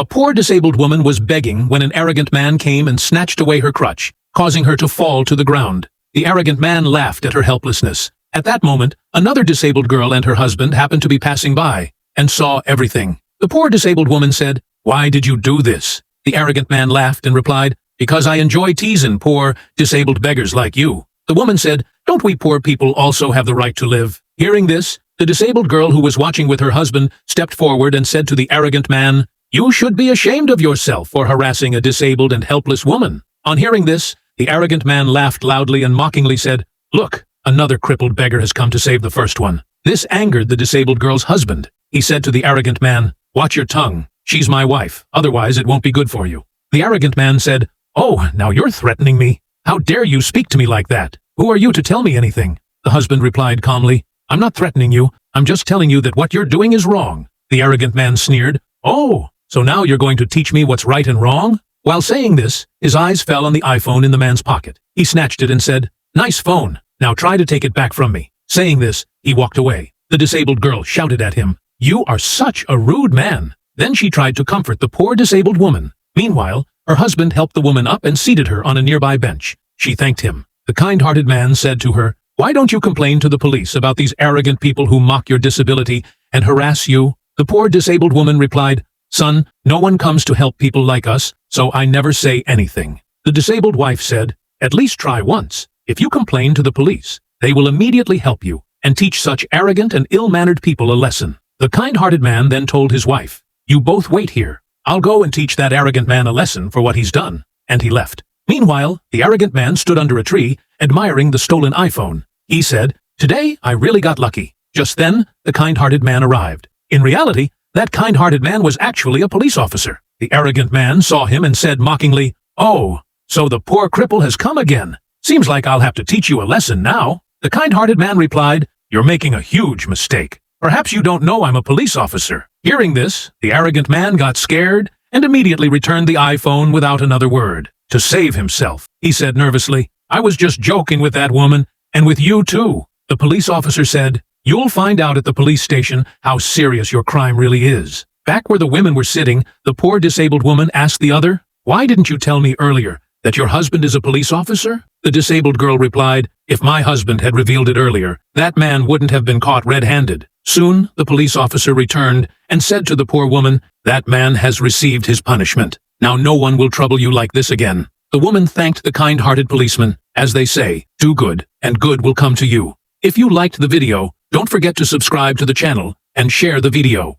A poor disabled woman was begging when an arrogant man came and snatched away her crutch, causing her to fall to the ground. The arrogant man laughed at her helplessness. At that moment, another disabled girl and her husband happened to be passing by and saw everything. The poor disabled woman said, "Why did you do this?" The arrogant man laughed and replied, "Because I enjoy teasing poor, disabled beggars like you." The woman said, "Don't we poor people also have the right to live?" Hearing this, the disabled girl who was watching with her husband stepped forward and said to the arrogant man, "You should be ashamed of yourself for harassing a disabled and helpless woman." On hearing this, the arrogant man laughed loudly and mockingly said, "Look, another crippled beggar has come to save the first one." This angered the disabled girl's husband. He said to the arrogant man, "Watch your tongue. She's my wife. Otherwise, it won't be good for you." The arrogant man said, "Oh, now you're threatening me. How dare you speak to me like that? Who are you to tell me anything?" The husband replied calmly, "I'm not threatening you. I'm just telling you that what you're doing is wrong." The arrogant man sneered, "Oh, so now you're going to teach me what's right and wrong?" While saying this, his eyes fell on the iPhone in the man's pocket. He snatched it and said, "Nice phone. Now try to take it back from me." Saying this, he walked away. The disabled girl shouted at him, "You are such a rude man." Then she tried to comfort the poor disabled woman. Meanwhile, her husband helped the woman up and seated her on a nearby bench. She thanked him. The kind-hearted man said to her, "Why don't you complain to the police about these arrogant people who mock your disability and harass you?" The poor disabled woman replied, "Son, no one comes to help people like us, so I never say anything." The disabled wife said, "At least try once. If you complain to the police, they will immediately help you and teach such arrogant and ill-mannered people a lesson." The kind-hearted man then told his wife, "You both wait here. I'll go and teach that arrogant man a lesson for what he's done." And he left. Meanwhile, the arrogant man stood under a tree, admiring the stolen iPhone. He said, "Today, I really got lucky." Just then, the kind-hearted man arrived. In reality, that kind-hearted man was actually a police officer. The arrogant man saw him and said mockingly, "Oh, so the poor cripple has come again. Seems like I'll have to teach you a lesson now." The kind-hearted man replied, "You're making a huge mistake. Perhaps you don't know I'm a police officer." Hearing this, the arrogant man got scared and immediately returned the iPhone without another word. To save himself, he said nervously, "I was just joking with that woman, and with you too." The police officer said, "You'll find out at the police station how serious your crime really is." Back where the women were sitting, the poor disabled woman asked the other, "Why didn't you tell me earlier that your husband is a police officer?" The disabled girl replied, "If my husband had revealed it earlier, that man wouldn't have been caught red-handed." Soon, the police officer returned and said to the poor woman, "That man has received his punishment. Now no one will trouble you like this again." The woman thanked the kind-hearted policeman. As they say, do good, and good will come to you. If you liked the video, don't forget to subscribe to the channel and share the video.